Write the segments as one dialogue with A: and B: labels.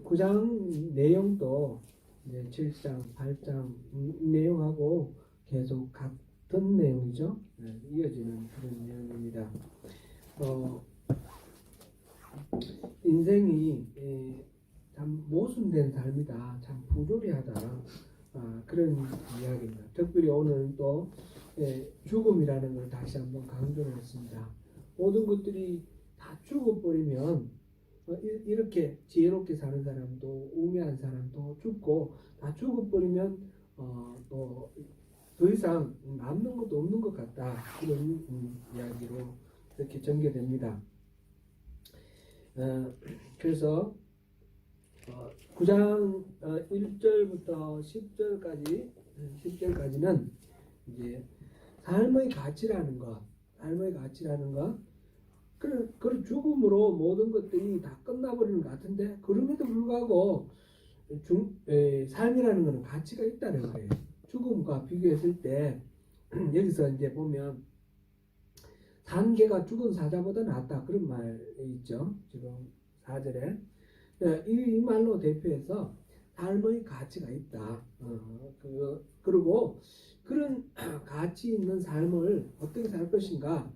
A: 구장 내용도 이제 7장, 8장 내용하고 계속 같은 내용이죠. 네, 이어지는 그런 내용입니다. 인생이 참 모순된 삶이다. 참 부조리하다. 그런 이야기입니다. 특별히 오늘 또 죽음이라는 걸 다시 한번 강조를 했습니다. 모든 것들이 다 죽어버리면 이렇게 지혜롭게 사는 사람도 우매한 사람도 죽고 다 죽어버리면 또 더 이상 남는 것도 없는 것 같다. 그런 이야기로 이렇게 전개됩니다. 그래서 9장 1절부터 10절까지는 이제 삶의 가치라는 것, 그 죽음으로 모든 것들이 다 끝나버리는 것 같은데 그럼에도 불구하고 삶이라는 것은 가치가 있다는 거예요. 죽음과 비교했을 때 여기서 이제 보면 산 개가 죽은 사자보다 낫다 그런 말이 있죠. 지금 4절에 이 말로 대표해서 삶의 가치가 있다. 그리고 그런 가치 있는 삶을 어떻게 살 것인가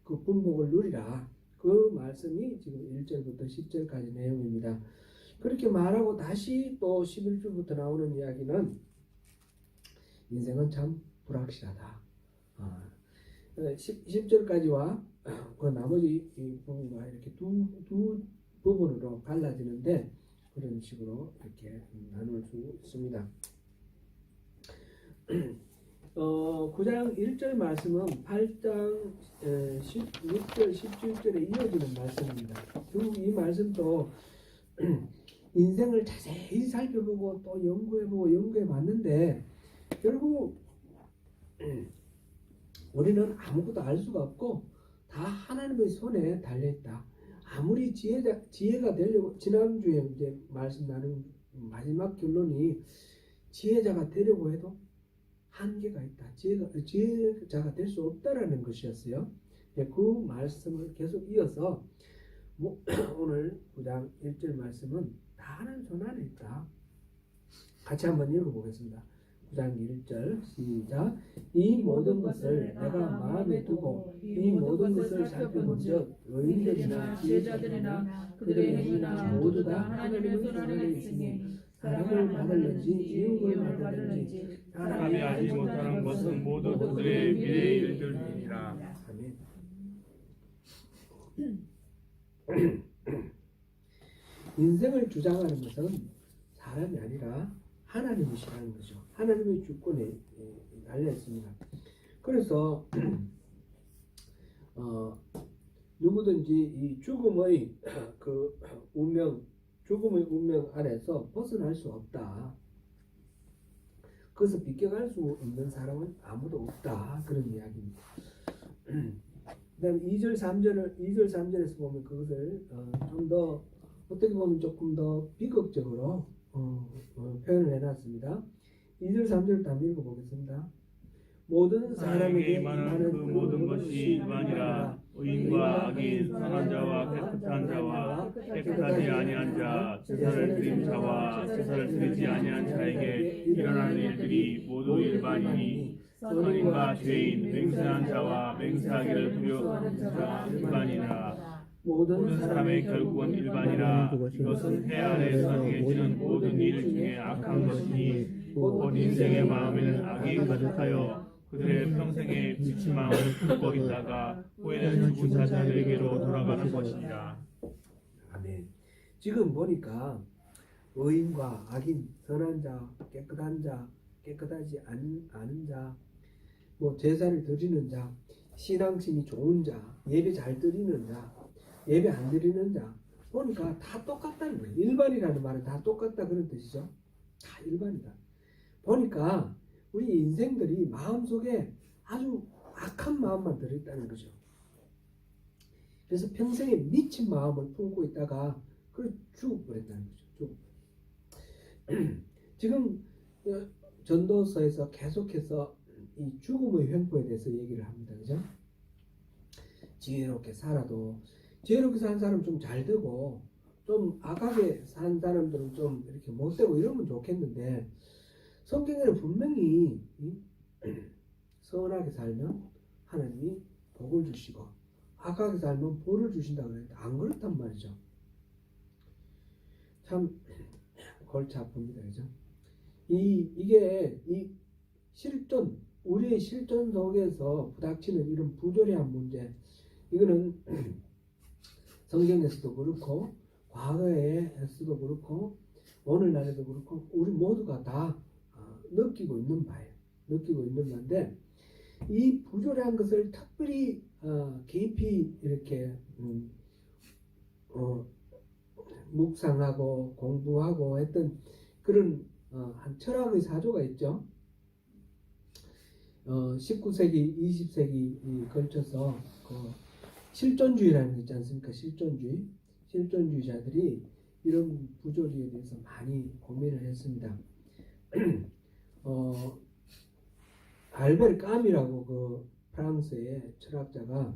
A: 그 분복을 누리라. 그 말씀이 지금 1절부터 10절까지 내용입니다. 그렇게 말하고 다시 또 11절부터 나오는 이야기는 인생은 참 불확실하다. 10절까지와 그 나머지 부분과 이렇게 두 부분으로 갈라지는데 그런 식으로 이렇게 나눌 수 있습니다. 9장 1절 말씀은 8장 16절, 17절에 이어지는 말씀입니다. 결국 이 말씀도 인생을 자세히 살펴보고 또 연구해봤는데 결국 우리는 아무것도 알 수가 없고 다 하나님의 손에 달려있다. 아무리 지혜가 되려고 지난주에 이제 말씀 나눈 마지막 결론이 지혜자가 되려고 해도 한계가 있다. 지혜자가 될 수 없다라는 것이었어요. 그 말씀을 계속 이어서 오늘 9장 1절 말씀은 다 하나님 손 안에 있다. 같이 한번 읽어보겠습니다. 9장 1절 시작. 이 모든 것을 내가 마음에 두고 이 모든 것을 살펴본즉 의인들이나 지혜자들이나 그들의 행위나 모두 다 하나님의 손 안에 있으니 사랑을 받을는지 미움을 받을는지
B: 사람이 알지 못하는 것은 모두 그들의 미래의 일들이니라.
A: 인생을 주장하는 것은 사람이 아니라 하나님이시라는 거죠. 하나님의 주권에 달려 있습니다. 그래서 누구든지 이 죽음의 운명 안에서 벗어날 수 없다. 그것을 비껴갈 수 있는 사람은 아무도 없다. 그런 이야기입니다. 그다음 2절 3절에서 보면 그것을 좀 더 어떻게 보면 조금 더 비극적으로 표현을 해놨습니다. 2절 3절을 다 읽어보겠습니다. 모든 사람에게
B: 임하는 그 모든 것이 일반이라. 의인과 악인, 선한 자와 깨끗한 자와 깨끗하지 아니한 자, 제사를 드린 자와 제사를 드리지 아니한 자에게 일어나는 일들이 모두 일반이니 선인과 죄인, 맹세한 자와 맹세하기를 두려워하는 자가 일반이라. 모든 사람의 결국은 일반이라. 이것은 해 아래에서 행해지는 모든 일 중에 악한 것이니 곧 인생의 마음에는 악이 가득하여 그들의 평생에 미친 마음을 품고 있다가 후에는 죽은 자들에게로 돌아가는 것이니라.
A: 아멘. 지금 보니까 의인과 악인, 선한 자, 깨끗한 자, 깨끗하지 않은 자, 제사를 드리는 자, 신앙심이 좋은 자, 예배 잘 드리는 자, 예배 안 드리는 자, 보니까 다 똑같다는 거예요. 일반이라는 말은 다 똑같다 그런 뜻이죠. 다 일반이다. 보니까 우리 인생들이 마음속에 아주 악한 마음만 들어있다는 거죠. 그래서 평생에 미친 마음을 품고 있다가 죽어버렸다는 거죠. 지금 전도서에서 계속해서 이 죽음의 횡포에 대해서 얘기를 합니다. 그죠? 지혜롭게 살아도 지혜롭게 사는 사람 좀 잘 되고 좀 악하게 산 사람들은 좀 이렇게 못되고 이러면 좋겠는데 성경에는 분명히 선하게 살면 하나님이 복을 주시고 악하게 살면 벌을 주신다고 그랬는데 안 그렇단 말이죠. 참 골치 아픕니다. 그죠? 이게 이 실존, 우리의 실존 속에서 부닥치는 이런 부조리한 문제, 이거는 성경에서도 그렇고 과거에서도 그렇고 오늘날에도 그렇고 우리 모두가 다 느끼고 있는 바예요. 느끼고 있는 건데 이 부조리한 것을 특별히 깊이 이렇게 묵상하고 공부하고 했던 그런 한 철학의 사조가 있죠. 19세기, 20세기 걸쳐서 그 실존주의라는 게 있지 않습니까? 실존주의자들이 이런 부조리에 대해서 많이 고민을 했습니다. 알베르 까미라고 그 프랑스의 철학자가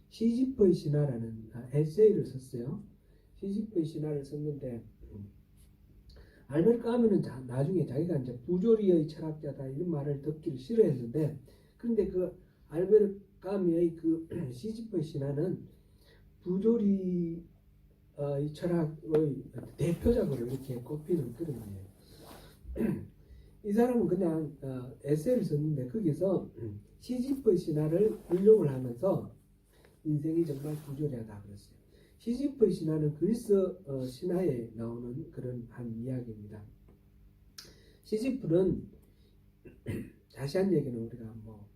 A: 시지프의 신화라는 에세이를 썼어요. 시지프의 신화를 썼는데 알베르 까미는 나중에 자기가 이제 부조리의 철학자다 이런 말을 듣기를 싫어했는데 그런데 그 알베르 까미의 그 시지프의 신화는 부조리 이 철학의 대표작으로 이렇게 꼽히는 그런 거예요. 이 사람은 그냥 에세이를 썼는데 거기서 시지프의 신화를 인용을 하면서 인생이 정말 부조리하다 그랬어요. 시지프의 신화는 그리스 신화에 나오는 그런 한 이야기입니다. 시지프는 자세한 얘기는 우리가 뭐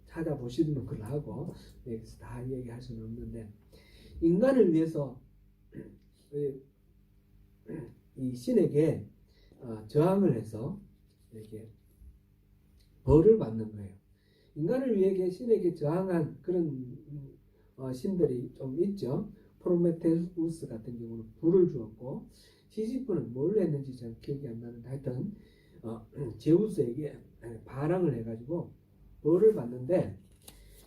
A: 찾아보시는 걸로 하고 여기서 다 얘기할 수는 없는데 인간을 위해서 이 신에게 저항을 해서 이렇게 벌을 받는 거예요. 인간을 위해 신에게 저항한 그런 신들이 좀 있죠. 프로메테우스 같은 경우는 불을 주었고 시지프는 뭘 했는지 잘 기억이 안 나는데 하여튼 제우스에게 반항을 해가지고 벌을 받는데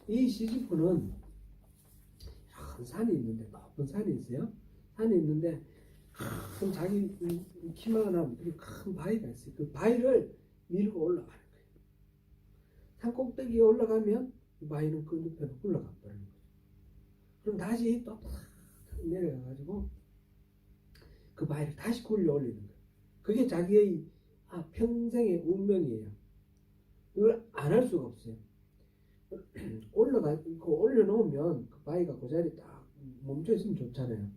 A: 이 시지프는 큰 산이 있는데 높은 산이 있어요. 산이 있는데 큰 자기 키만한 큰 바위가 있어요. 그 바위를 밀고 올라가는 거예요. 산 꼭대기에 올라가면 이 바위는 그 늪에 올라가 버리는 거예요. 그럼 다시 또 내려가가지고 그 바위를 다시 굴려 올리는 거예요. 그게 자기의 평생의 운명이에요. 이걸 안 할 수가 없어요. 올려놓으면 그 바위가 그 자리에 딱 멈춰 있으면 좋잖아요.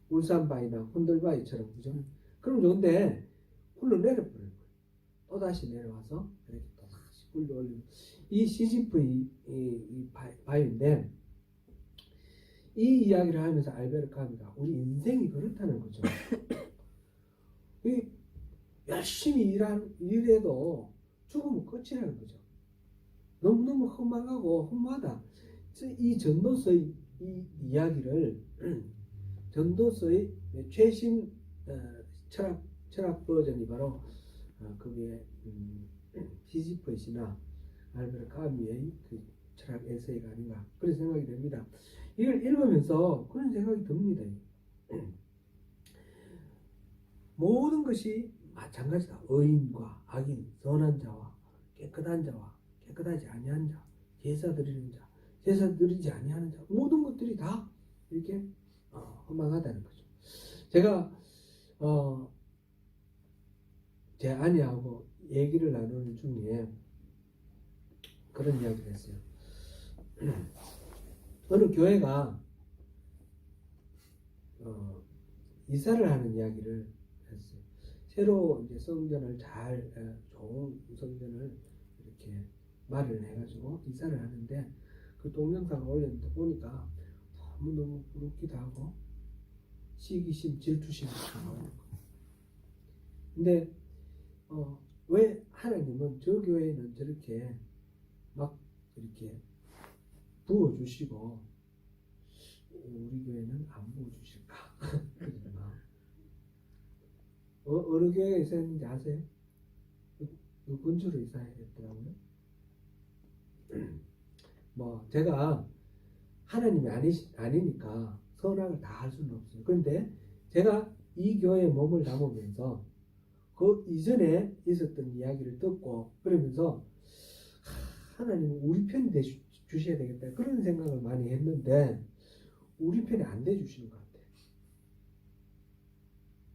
A: 울산바위나 혼들바위처럼 그죠? 그럼 좋은데 굴러내려버리는 거예요. 또 다시 내려와서 이렇게 또 다시 굴려 올리는 이 시지프의 이 바위인데 이 이야기를 하면서 알베르 까미가 우리 인생이 그렇다는 거죠. 열심히 일해도 죽으면 끝이라는 거죠. 너무너무 허망하고 허무하다. 이 전도서의 이 이야기를 전도서의 최신 철학 버전이 바로 거기에 시지프의 신화 알베르 까미의 그 철학 에세이가 아닌가 그런 생각이 됩니다. 이걸 읽으면서 그런 생각이 듭니다. 모든 것이 마찬가지다. 의인과 악인, 선한 자와 깨끗한 자와 깨끗하지 아니한 자, 제사 드리는 자, 제사 드리지 아니하는 자, 모든 것들이 다 이렇게 허망하다는 거죠. 제가 제 아내하고 얘기를 나누는 중에 그런 이야기를 했어요. 어느 교회가 이사를 하는 이야기를 했어요. 새로 이제 성전을 좋은 성전을 이렇게 말을 해가지고 이사를 하는데 그 동영상을 올렸는데 보니까 너무너무 부럽기도 하고 시기심, 질투심이 나오는 거예요. 근데 왜 하나님은 저 교회는 저렇게 막 이렇게 부어주시고 우리 교회는 안 부어주실까? 어느 교회가 있었는지 아세요? 그 근처로 이사했더라고요. 뭐 제가 하나님이 아니니까 선악을 다 할 수는 없어요. 그런데 제가 이 교회에 몸을 담으면서 그 이전에 있었던 이야기를 듣고 그러면서 하나님 우리 편이 돼 주셔야 되겠다 그런 생각을 많이 했는데 우리 편이 안 돼 주시는 것 같아요.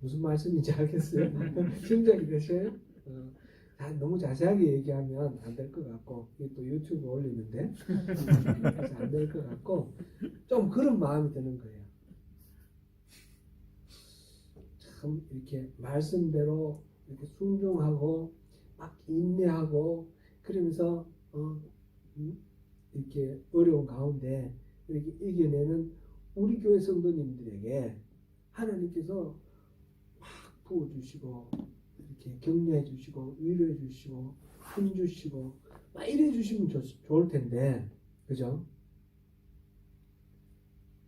A: 무슨 말씀인지 알겠어요? 짐작이 되셔요? 너무 자세하게 얘기하면 안 될 것 같고 또 유튜브 올리는데 그래서 안 될 것 같고 좀 그런 마음이 드는 거예요. 참 이렇게 말씀대로 이렇게 순종하고 막 인내하고 그러면서 이렇게 어려운 가운데 이렇게 이겨내는 우리 교회 성도님들에게 하나님께서 막 부어주시고 이렇게 격려해 주시고 위로해 주시고 힘 주시고 막 이래 주시면 좋을 텐데 그죠?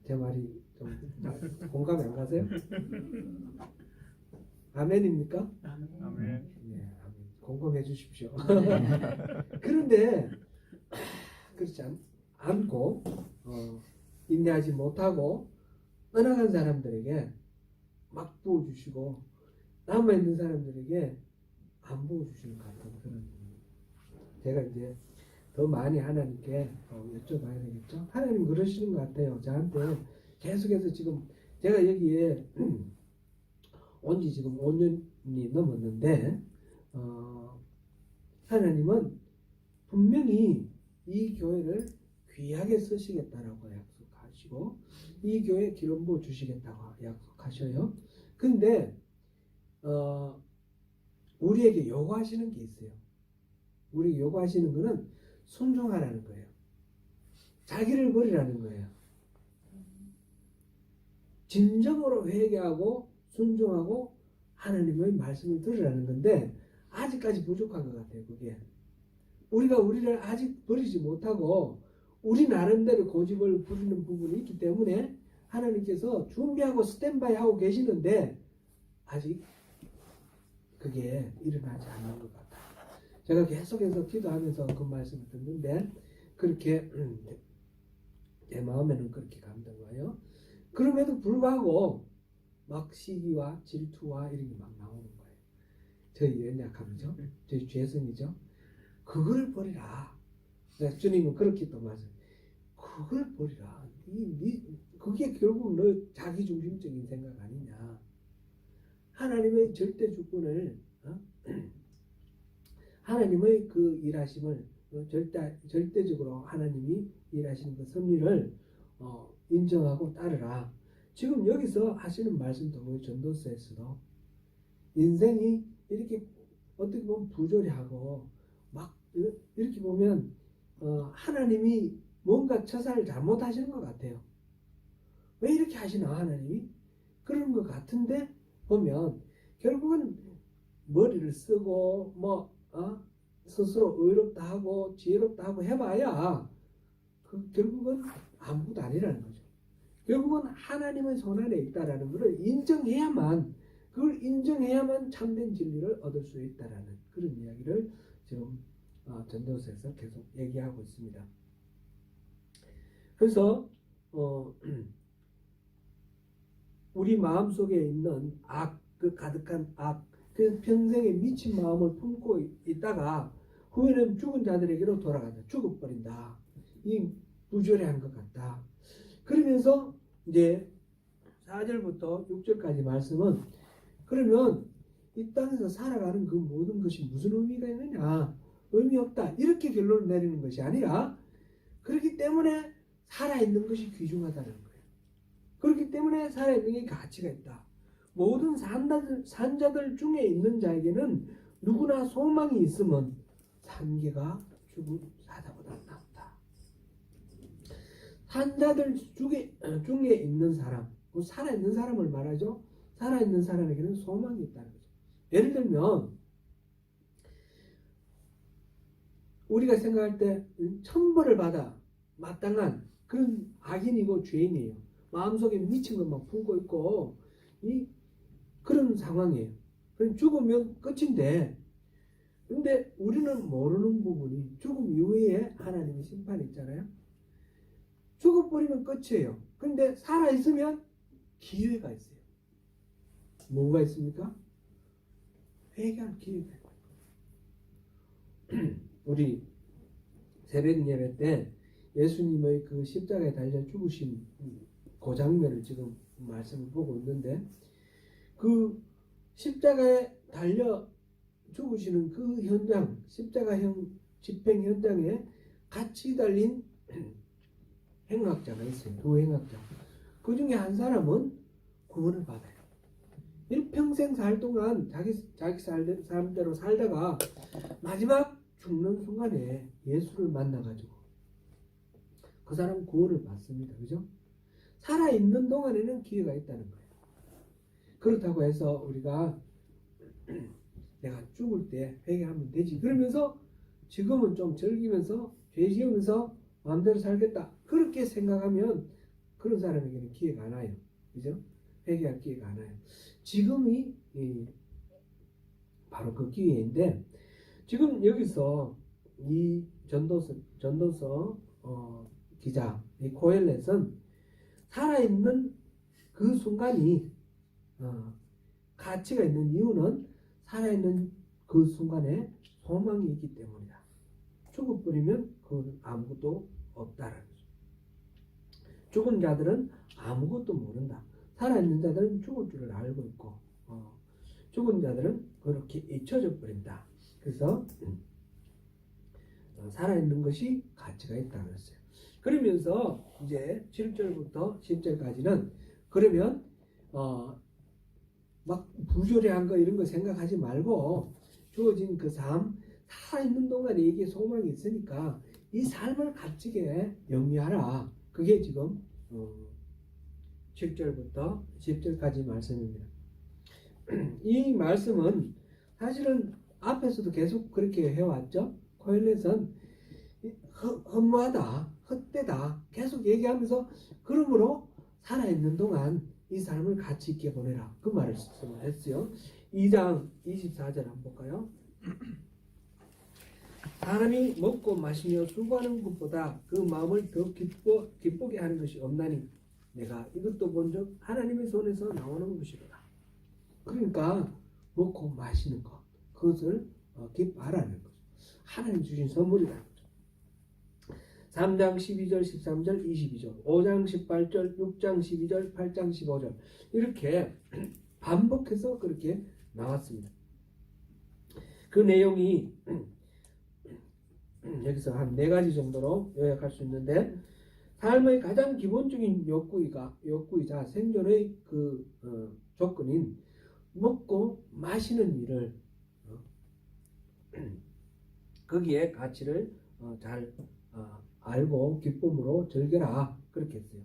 A: 제 말이 좀 공감이 안 가세요? 아멘입니까?
B: 아멘.
A: 네, 아멘. 공감해 주십시오. 그런데 그렇지 않고 인내하지 못하고 떠나간 사람들에게 막 부어주시고 남아있는 사람들에게 안 부어주시는 것 같은 그런 제가 이제 더 많이 하나님께 여쭤봐야 되겠죠. 하나님 그러시는 것 같아요. 저한테 계속해서 지금 제가 여기에 온 지 지금 5년이 넘었는데 하나님은 분명히 이 교회를 귀하게 쓰시겠다라고 약속하시고 이 교회에 기름 부어 주시겠다고 약속하셔요. 근데 우리에게 요구하시는 게 있어요. 우리 요구하시는 거는 순종하라는 거예요. 자기를 버리라는 거예요. 진정으로 회개하고 순종하고 하나님의 말씀을 들으라는 건데 아직까지 부족한 것 같아요. 그게 우리가 우리를 아직 버리지 못하고 우리 나름대로 고집을 부리는 부분이 있기 때문에 하나님께서 준비하고 스탠바이 하고 계시는데 아직 그게 일어나지 않는 것 같아요. 제가 계속해서 기도하면서 그 말씀을 듣는데 그렇게 내 마음에는 그렇게 감동와요. 그럼에도 불구하고 막 시기와 질투와 이런 게 막 나오는 거예요. 저희 연약함이죠. 저희 죄성이죠. 그걸 버리라. 주님은 그렇게 또 말씀. 그걸 버리라. 그게 결국 너 자기중심적인 생각 아니냐. 하나님의 절대 주권을 하나님의 그 일하심을 절대적으로 하나님이 일하시는 그 섭리를 인정하고 따르라. 지금 여기서 하시는 말씀도 전도서에서도 인생이 이렇게 어떻게 보면 부조리하고 막 이렇게 보면 하나님이 뭔가 처사를 잘못하시는 것 같아요. 왜 이렇게 하시나 하나님이? 그런 것 같은데 보면 결국은 머리를 쓰고 스스로 의롭다 하고 지혜롭다 하고 해봐야 결국은 아무것도 아니라는 거죠. 결국은 하나님의 손안에 있다라는 것을 그걸 인정해야만 참된 진리를 얻을 수 있다라는 그런 이야기를 지금 전도서에서 계속 얘기하고 있습니다. 그래서 우리 마음속에 있는 그 가득한 그 평생에 미친 마음을 품고 있다가 후에는 죽은 자들에게로 돌아간다. 죽어버린다. 이 부조리한 것 같다. 그러면서 이제 4절부터 6절까지 말씀은 그러면 이 땅에서 살아가는 그 모든 것이 무슨 의미가 있느냐? 의미 없다. 이렇게 결론을 내리는 것이 아니라 그렇기 때문에 살아있는 것이 귀중하다는 거예요. 그렇기 때문에 살아있는 게 가치가 있다. 모든 산자들 중에 있는 자에게는 누구나 소망이 있으면 산개가 죽은 사자보다 낫다. 산자들 중에 있는 사람, 살아있는 사람을 말하죠. 살아있는 사람에게는 소망이 있다는 거죠. 예를 들면 우리가 생각할 때 천벌을 받아 마땅한 그런 악인이고 죄인이에요. 마음속에 미친 것만 품고 있고 그런 상황이에요. 그럼 죽으면 끝인데 근데 우리는 모르는 부분이 죽음 이후에 하나님의 심판이 있잖아요. 죽어버리면 끝이에요. 근데 살아있으면 기회가 있어요. 뭐가 있습니까? 회개할 기회가 우리 새벽 예배 때 예수님의 그 십자가에 달려 죽으신 그 장면을 지금 말씀을 보고 있는데 그 십자가에 달려 죽으시는 그 현장, 십자가형 집행 현장에 같이 달린 행악자가 있어요. 두 행악자. 그 중에 한 사람은 구원을 받아요. 일평생 살 동안 자기 삶대로 살다가 마지막 죽는 순간에 예수를 만나가지고 그 사람 구원을 받습니다. 그죠? 살아있는 동안에는 기회가 있다는 거예요. 그렇다고 해서 우리가 내가 죽을 때 회개하면 되지. 그러면서 지금은 좀 즐기면서 죄 지으면서 마음대로 살겠다. 그렇게 생각하면 그런 사람에게는 기회가 안 와요. 그죠? 회개할 기회가 안 와요. 지금이 바로 그 기회인데 지금 여기서 이 전도서 기자 이 코엘렛은 살아있는 그 순간이 가치가 있는 이유는 살아있는 그 순간에 소망이 있기 때문이다. 죽어버리면 그건 아무것도 없다라는 거죠. 죽은 자들은 아무것도 모른다. 살아있는 자들은 죽을 줄을 알고 있고 죽은 자들은 그렇게 잊혀져 버린다. 그래서 살아있는 것이 가치가 있다고 했어요. 그러면서 이제 7절부터 10절까지는 그러면 막 부조리한 거 이런 거 생각하지 말고 주어진 그 삶 살아있는 동안에 이게 소망이 있으니까 이 삶을 값지게 영위하라. 그게 지금 7절부터 10절까지 말씀입니다. 이 말씀은 사실은 앞에서도 계속 그렇게 해왔죠. 코엘렛은 허무하다, 헛되다 계속 얘기하면서 그러므로 살아있는 동안 이 삶을 가치 있게 보내라. 그 말을 했어요. 2장 24절 한번 볼까요? 사람이 먹고 마시며 수고하는 것보다 그 마음을 더 기쁘게 하는 것이 없나니 내가 이것도 먼저 하나님의 손에서 나오는 것이로다. 그러니까 먹고 마시는 것 그것을 기뻐하라는 거죠. 하나님 주신 선물이라는 거죠. 3장 12절 13절 22절 5장 18절 6장 12절 8장 15절 이렇게 반복해서 그렇게 나왔습니다. 그 내용이 여기서 한 4가지 정도로 요약할 수 있는데 삶의 가장 기본적인 욕구이자 생존의 그 조건인 먹고 마시는 일을 거기에 가치를 잘 알고 기쁨으로 즐겨라 그렇게 했어요.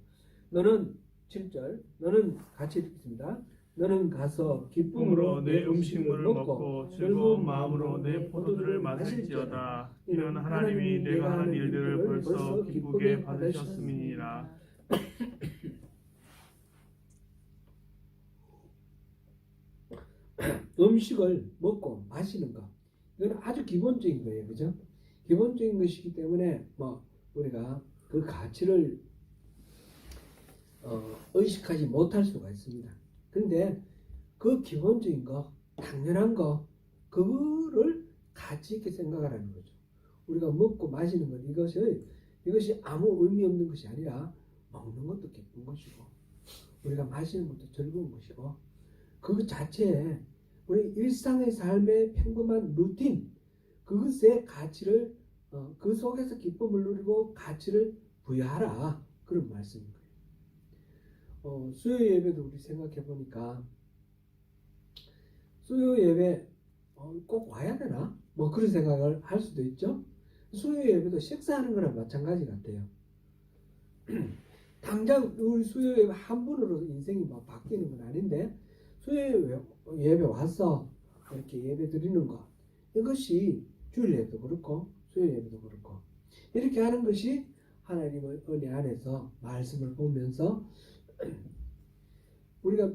A: 너는 7절 너는 같이 읽겠습니다. 너는 가서 기쁨으로
B: 내 음식물을 먹고 즐거운 마음으로 내 포도주를 마실지어다. 이는 하나님이 내가 하는 일들을 벌써 기쁘게 받으셨음이니라.
A: 음식을 먹고 마시는 것 이건 아주 기본적인 거예요. 그죠? 기본적인 것이기 때문에 우리가 그 가치를 의식하지 못할 수가 있습니다. 그런데 그 기본적인 거, 당연한 거, 그거를 가치 있게 생각하라는 거죠. 우리가 먹고 마시는 것, 이것이 아무 의미 없는 것이 아니라 먹는 것도 기쁜 것이고, 우리가 마시는 것도 즐거운 것이고, 그 자체에 우리 일상의 삶의 평범한 루틴, 그것의 가치를, 그 속에서 기쁨을 누리고 가치를 부여하라. 그런 말씀입니다. 수요 예배도 우리 생각해 보니까 수요 예배 꼭 와야 되나? 그런 생각을 할 수도 있죠. 수요 예배도 식사하는 거랑 마찬가지 같아요. 당장 우리 수요 예배 한 번으로 인생이 바뀌는 건 아닌데 수요 예배 와서 이렇게 예배 드리는 것 이것이 주일 예배도 그렇고 수요 예배도 그렇고 이렇게 하는 것이 하나님의 은혜 안에서 말씀을 보면서 우리가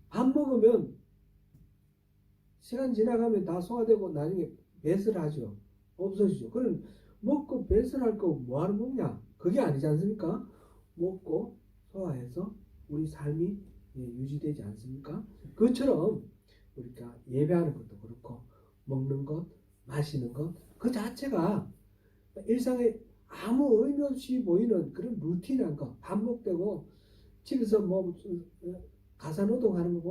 A: 밥 먹으면 시간 지나가면 다 소화되고 나중에 배설하죠. 없어지죠. 그럼 먹고 배설할 거 뭐하러 먹냐? 그게 아니지 않습니까? 먹고 소화해서 우리 삶이 유지되지 않습니까? 그처럼 우리가 예배하는 것도 그렇고 먹는 것, 마시는 것 그 자체가 일상에 아무 의미 없이 보이는 그런 루틴한 거 반복되고 집에서 뭐 가사노동하는 거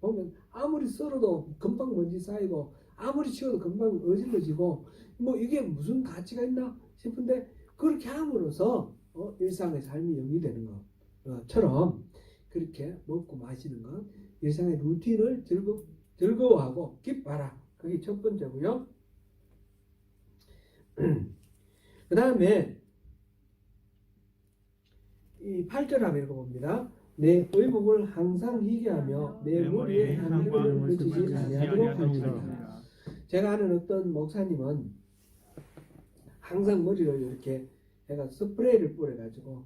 A: 보면 아무리 썰어도 금방 먼지 쌓이고 아무리 치워도 금방 어질러지고 뭐 이게 무슨 가치가 있나 싶은데 그렇게 함으로써 일상의 삶이 영위되는 것처럼 그렇게 먹고 마시는 것 일상의 루틴을 즐거워하고 기뻐하라. 그게 첫 번째고요. 그 다음에 이 8절 한번 읽어봅니다. 내 의복을 항상 희게하며 내 머리에 향기름을 그치지 아니하도록 할지니라. 제가 아는 어떤 목사님은 항상 머리를 이렇게 해가 스프레이를 뿌려가지고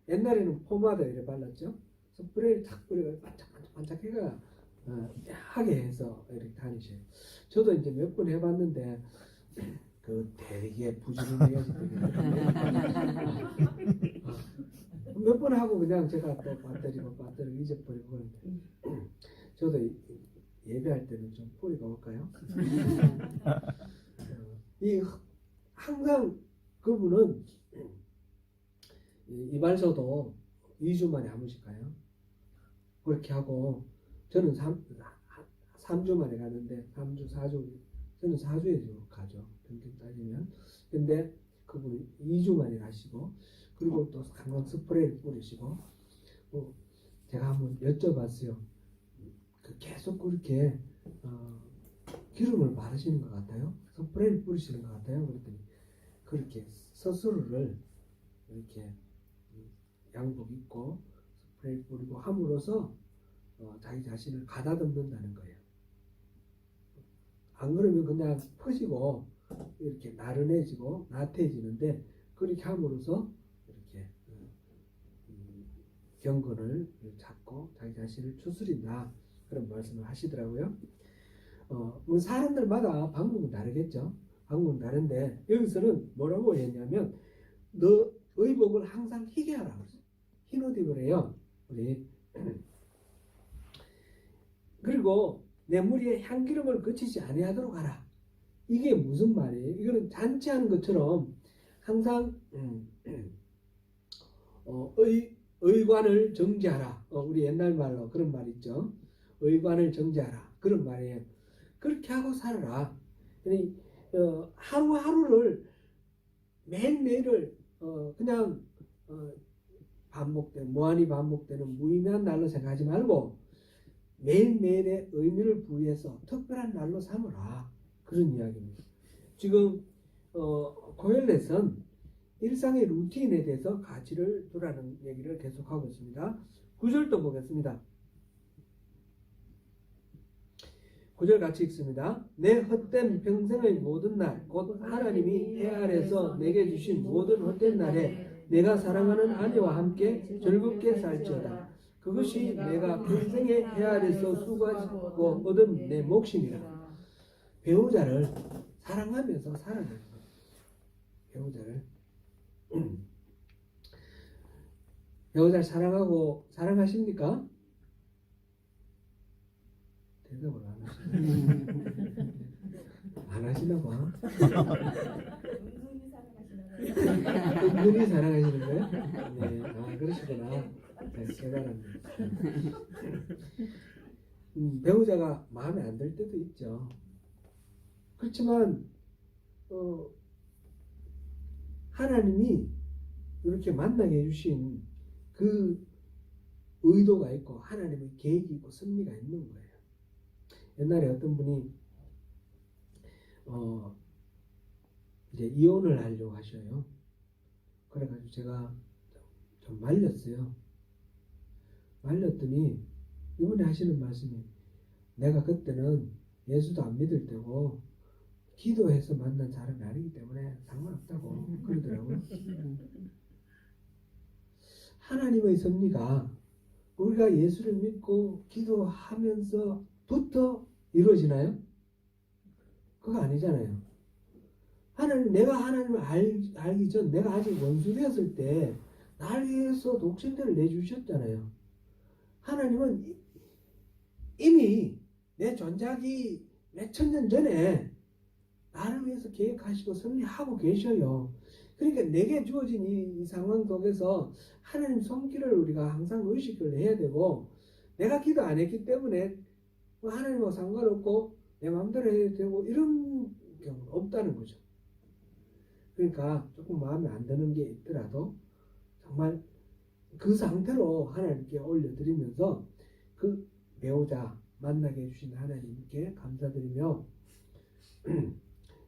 A: 옛날에는 포마드 이렇게 발랐죠. 스프레이를 탁 뿌려가지고 반짝반짝 해가 하게 해서 이렇게 다니셔요. 저도 이제 몇 번 해봤는데 그 되게 부지런해가지고 몇 번 하고 그냥 제가 또 배터리 잊어버리고 그런데 저도 예배할 때는 좀 뿌리가 올까요? 이 항상 그분은 이발소도 2주 만에 한 번씩 가요. 그렇게 하고 저는 3주 만에 가는데 3주, 4주 저는 4주에 가죠. 평균 따지면. 근데 그분은 2주 만에 가시고 그리고 또 강강 스프레이를 뿌리시고 제가 한번 여쭤봤어요. 계속 그렇게 기름을 바르시는 것 같아요? 스프레이를 뿌리시는 것 같아요? 그랬더니 그렇게 스스로를 이렇게 양복 입고 스프레이 뿌리고 함으로써 자기 자신을 가다듬는다는 거예요. 안 그러면 그냥 퍼지고 이렇게 나른해지고 나태해지는데 그렇게 함으로써 이렇게 경건을 잡고 자기 자신을 추스린다 그런 말씀을 하시더라고요. 뭐 사람들마다 방법은 다르겠죠. 방법은 다른데 여기서는 뭐라고 했냐면 너 의복을 항상 희게 하라 그랬어요. 흰 옷 입으래요. 우리 그리고 내 머리에 향기름을 그치지 아니하도록 하라. 이게 무슨 말이에요? 이거는 잔치하는 것처럼 항상 의관을 정지하라. 우리 옛날 말로 그런 말 있죠. 의관을 정지하라. 그런 말이에요. 그렇게 하고 살아라. 하루하루를 매일매일을 그냥 무한히 반복되는 무의미한 날로 생각하지 말고 매일매일의 의미를 부여해서 특별한 날로 삼으라. 그런 이야기입니다. 지금 고헬렛은 일상의 루틴에 대해서 가치를 두라는 얘기를 계속하고 있습니다. 9절도 보겠습니다. 9절 같이 읽습니다. 내 헛된 평생의 모든 날 곧 하나님이 해 아래서 내게 주신 모든 헛된 날에 내가 사랑하는 아내와 함께 즐겁게 살지어다. 그것이 내가 평생에 해 아래서 수고하고 얻은 내 몫이니라. 배우자를 사랑하면서 살아가는 거예요. 배우자를 배우자를 사랑하십니까? 대답을 안 하시네. 안 하시나 봐. 은근히 사랑하시는 거예요? 네, 그러시구나. 네, 깨달았네. 배우자가 마음에 안 들 때도 있죠. 그렇지만 하나님이 이렇게 만나게 해주신 그 의도가 있고 하나님의 계획이 있고 섭리가 있는 거예요. 옛날에 어떤 분이 이제 이혼을 하려고 하셔요. 그래가지고 제가 좀 말렸어요. 말렸더니 이분이 하시는 말씀이 내가 그때는 예수도 안 믿을 때고 기도해서 만난 사람이 아니기 때문에 상관없다고 그러더라고요. 하나님의 섭리가 우리가 예수를 믿고 기도하면서부터 이루어지나요? 그거 아니잖아요. 내가 하나님을 알기 전 내가 아직 원수 되었을 때 날 위해서 독생자를 내주셨잖아요. 하나님은 이미 내 존재하기 몇천 년 전에 나를 위해서 계획하시고 섭리하고 계셔요. 그러니까 내게 주어진 이 상황 속에서 하나님 손길을 우리가 항상 의식을 해야 되고, 내가 기도 안 했기 때문에 뭐 하나님하고 상관없고 내 마음대로 해야 되고 이런 경우는 없다는 거죠. 그러니까 조금 마음에 안 드는 게 있더라도 정말 그 상태로 하나님께 올려드리면서 그 배우자 만나게 해주신 하나님께 감사드리며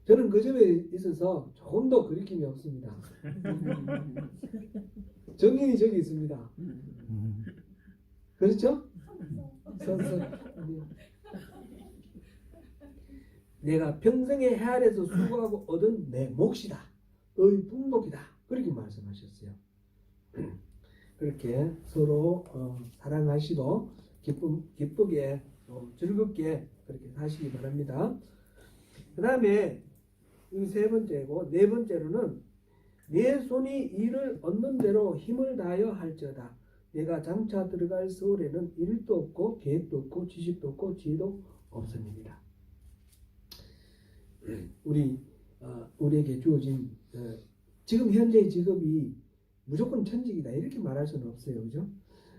A: 저는 그 점에 있어서 조금 더 거리낌이 없습니다. 정인이 저기 있습니다. 그렇죠? 내가 평생의 헤아려서 수고하고 얻은 내 몫이다. 너희 분목이다. 그렇게 말씀하셨어요. 그렇게 서로 사랑하시고 기쁘게 즐겁게 그렇게 사시기 바랍니다. 그 다음에 이 세 번째고, 네 번째로는 내 손이 일을 얻는 대로 힘을 다하여 할지어다. 내가 장차 들어갈 세월에는 일도 없고 계획도 없고 지식도 없고 지혜도 없습니다. 우리에게 주어진 지금 현재의 직업이 무조건 천직이다 이렇게 말할 수는 없어요, 그죠?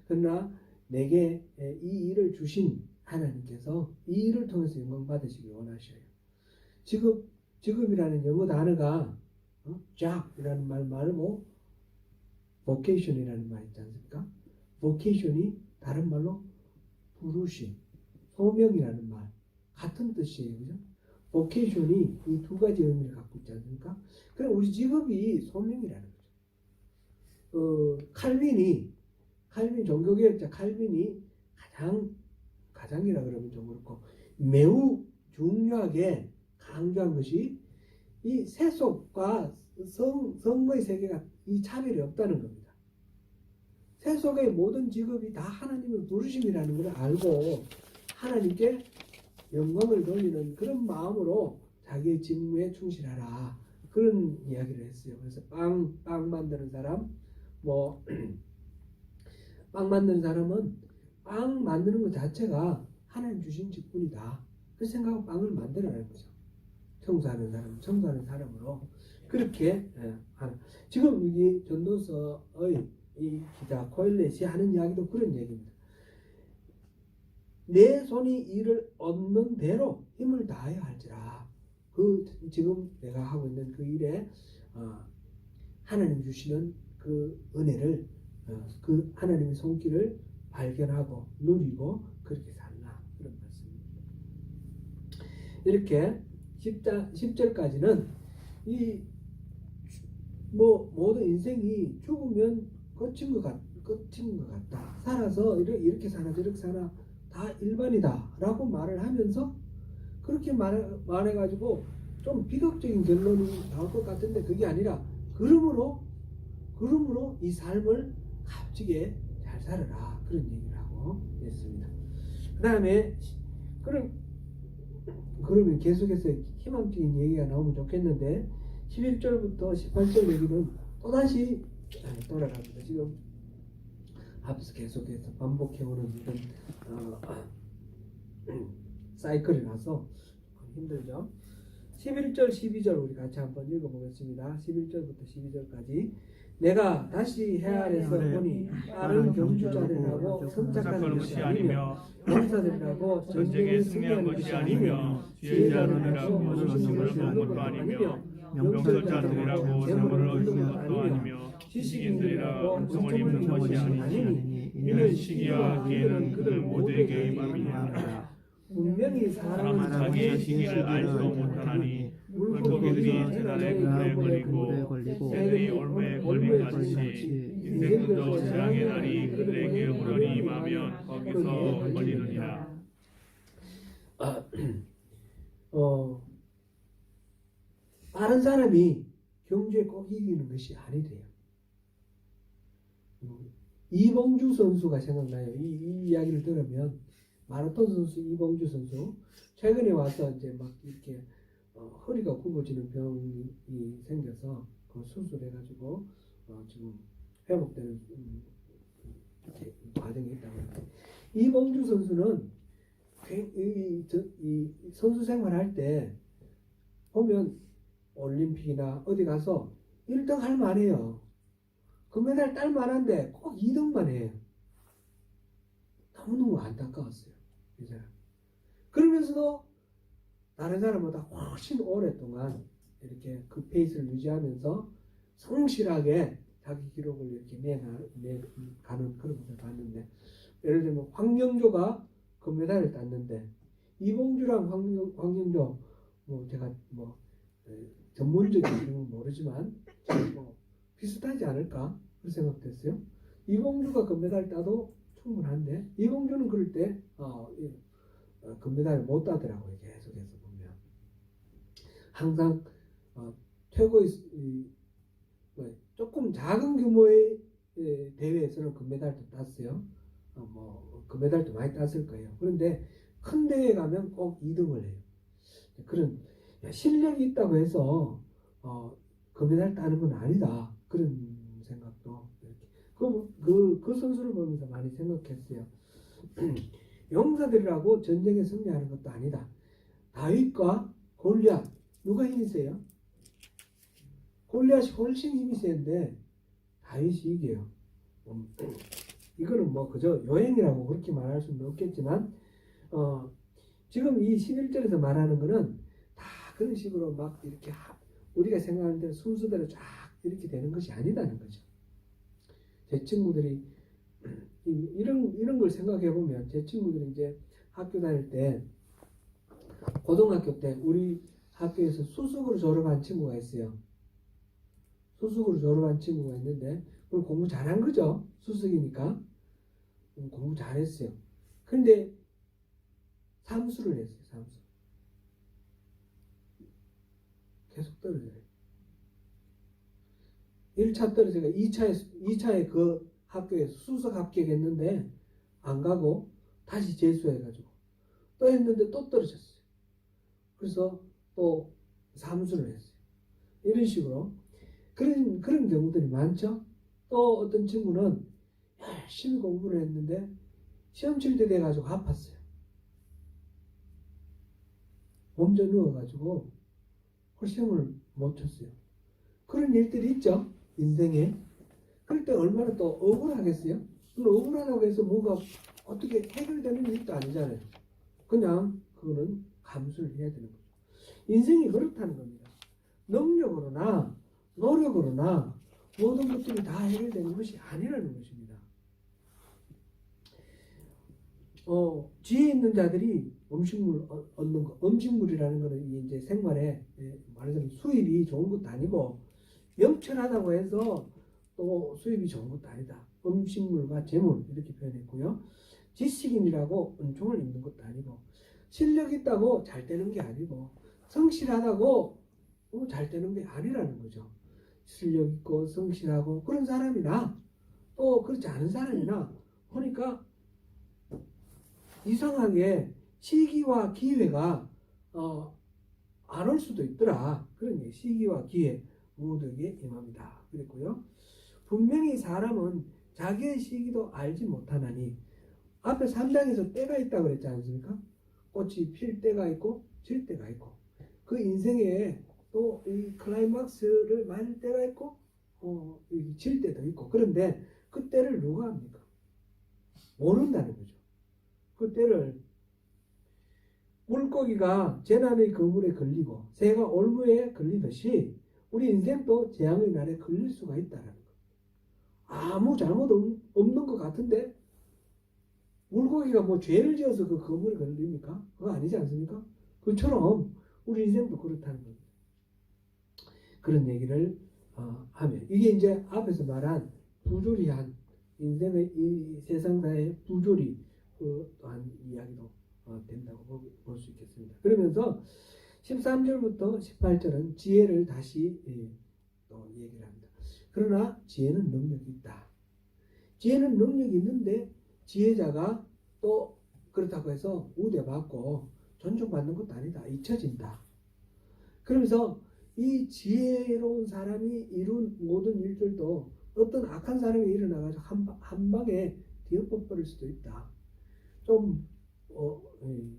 A: 그러나 내게 이 일을 주신 하나님께서 이 일을 통해서 영광 받으시기 원하셔요. 직업이라는 영어 단어가 job이라는 말 말고 vocation이라는 말 있지 않습니까? vocation이 다른 말로 부르심, 소명이라는 말 같은 뜻이에요, 그죠? vocation이 이 두 가지 의미를 갖고 있지 않습니까? 그럼 우리 직업이 소명이라는 거죠. 칼빈 종교개혁자 칼빈이 가장이라 그러면 좀 그렇고 매우 중요하게 강조한 것이 이 세속과 성의 세계가 이 차별이 없다는 겁니다. 세속의 모든 직업이 다 하나님의 부르심이라는 걸 알고 하나님께 영광을 돌리는 그런 마음으로 자기의 직무에 충실하라, 그런 이야기를 했어요. 그래서 빵 만드는 사람, 빵 만드는 사람은 빵 만드는 것 자체가 하나님 주신 직분이다. 그 생각하고 빵을 만들어내는 거죠. 청소하는 사람으로 그렇게 하는. 지금 이 전도서의 이 기자 코엘렛이 하는 이야기도 그런 얘기입니다. 내 손이 일을 얻는 대로 힘을 다하여 할지라. 지금 내가 하고 있는 그 일에 하나님 주시는 그 은혜를, 그 하나님의 손길을 발견하고 누리고 그렇게 살라, 그런 말씀입니다. 이렇게 10절까지는 모든 인생이 죽으면 끝인 것 같다. 살아서 이렇게 사나 저렇게 사나 다 일반이다 라고 말을 하면서, 그렇게 말해가지고 좀 비극적인 결론이 나올 것 같은데 그게 아니라 그러므로 이 삶을 값지게 잘 살아라, 그런 얘기를 하고 있습니다. 그 다음에 그러면 계속해서 희망적인 얘기가 나오면 좋겠는데 11절부터 18절 얘기는 또다시 돌아갑니다. 지금 앞서 계속해서 반복해오는 이런 사이클이라서 힘들죠. 11절 12절 우리 같이 한번 읽어보겠습니다. 11절부터 12절까지. 내가 다시 헤아려서 보니 빠른 경주자들이라고 선착하는 것이 아니며 용사들이라고 전쟁에 승리한 것이 아니며 지혜자들이라고 모든 것을 본 것도 아니며 명철자들이라고 재물을 얻는 것도 아니며 지식인들이라고 은총을 입는 것이 아니니 이는 시기와 기회는 그들 모두에게 임함이니라. 분명히 사람은
B: 자기의 시기를 알지도 못하나니 물고기들이 재난에 그물에 걸리고 새들이 올무에 걸린 같이 인생들도 재앙의 날이 그들에게 우연히 임하면 거기서 걸리느니라.
A: 다른 사람이 경주에 꼭 이기는 것이 아니래요. 이봉주 선수가 생각나요. 이 이야기를 들으면 마라톤 선수 이봉주 선수 최근에 와서 이제 막 이렇게 허리가 굽어지는 병이 생겨서 그 수술해가지고 지금 회복되는 이렇게 과정이 있다고 합니다. 이봉주 선수는 이 선수 생활할 때 보면 올림픽이나 어디 가서 1등 할 만해요. 금메달 딸 만한데 꼭 2등만 해요. 너무너무 안타까웠어요. 이 사람. 그러면서도 다른 사람보다 훨씬 오랫동안 이렇게 그 페이스를 유지하면서 성실하게 자기 기록을 이렇게 내가는 그런 것을 봤는데, 예를 들면 황영조가 금메달을 땄는데 이봉주랑 황영조 뭐 제가 뭐 전문적인 건 모르지만 뭐 비슷하지 않을까 그런 생각됐어요. 이봉주가 금메달 따도 충분한데 이봉주는 그럴 때 금메달을 못 따더라고요. 계속해서 보면 항상 최고의 조금 작은 규모의 대회에서는 금메달도 땄어요. 뭐 금메달도 많이 땄을 거예요. 그런데 큰 대회에 가면 꼭 2등을 해요. 그런 실력이 있다고 해서 금메달 따는 건 아니다. 그런 생각도 이렇게 그 선수를 보면서 많이 생각했어요. 용사들이라고 전쟁에 승리하는 것도 아니다. 다윗과 골리앗 누가 힘이 세요? 골리앗이 훨씬 힘이 세는데 다윗이 이겨요. 이거는 뭐 그저 요행이라고 그렇게 말할 수는 없겠지만 지금 이 11절에서 말하는 거는 다 그런 식으로 막 이렇게 우리가 생각하는 대로 순서대로 쫙 이렇게 되는 것이 아니다는 거죠. 제 친구들이 이런 걸 생각해 보면 제 친구들이 이제 학교 다닐 때 고등학교 때 우리 학교에서 수석으로 졸업한 친구가 있어요. 수석으로 졸업한 친구가 있는데 그럼 공부 잘한 거죠. 수석이니까 공부 잘했어요. 그런데 삼수를 했어요. 삼수. 계속 떨어져요. 1차 떨어져가 2차에 그 학교에서 수석 합격했는데 안 가고 다시 재수해가지고 또 했는데 또 떨어졌어요. 그래서 또 삼수를 했어요. 이런 식으로 그런 경우들이 많죠. 또 어떤 친구는 열심히 공부를 했는데 시험 칠 때 돼가지고 아팠어요. 몸져 누워가지고 시험을 못 쳤어요. 그런 일들이 있죠. 인생에. 그럴 때 얼마나 또 억울하겠어요. 억울하다고 해서 뭐가 어떻게 해결되는 일도 아니잖아요. 그냥 그거는 감수를 해야 되는 거죠. 인생이 그렇다는 겁니다. 능력으로나 노력으로나 모든 것들이 다 해결되는 것이 아니라는 것입니다. 지혜 있는 자들이 음식물 얻는 거, 음식물이라는 것은 이제 생활에 말하자면 수입이 좋은 것도 아니고 명철하다고 해서 또 수입이 좋은 것도 아니다. 음식물과 재물 이렇게 표현했고요. 지식인이라고 은총을 입는 것도 아니고 실력 있다고 잘 되는 게 아니고 성실하다고 잘 되는 게 아니라는 거죠. 실력 있고 성실하고 그런 사람이나 또 그렇지 않은 사람이나 보니까 이상하게 시기와 기회가 안 올 수도 있더라. 그런 시기와 기회 모두에게 임합니다. 그랬고요. 분명히 사람은 자기의 시기도 알지 못하나니 앞에 3장에서 때가 있다고 그랬지 않습니까? 꽃이 필 때가 있고 질 때가 있고 그 인생에 또 이 클라이막스를 맞을 때가 있고 질 때도 있고 그런데 그 때를 누가 합니까? 모른다는 거죠. 그 때를 물고기가 재난의 그물에 걸리고 새가 올무에 걸리듯이 우리 인생도 재앙의 날에 걸릴 수가 있다는 거. 아무 잘못 없는 것 같은데 물고기가 뭐 죄를 지어서 그 그물에 걸립니까? 그거 아니지 않습니까? 그처럼 우리 인생도 그렇다는 겁니다. 그런 얘기를 하면 이게 이제 앞에서 말한 부조리한 인생의 이 세상사의 부조리 또한 이야기도 된다고 볼 수 있겠습니다. 그러면서 13절부터 18절은 지혜를 다시 또 얘기를 합니다. 그러나 지혜는 능력이 있다. 지혜는 능력이 있는데 지혜자가 또 그렇다고 해서 우대받고 존중받는 것도 아니다. 잊혀진다. 그러면서 이 지혜로운 사람이 이룬 모든 일들도 어떤 악한 사람이 일어나가지고 한 방에 뒤엎어버릴 수도 있다. 좀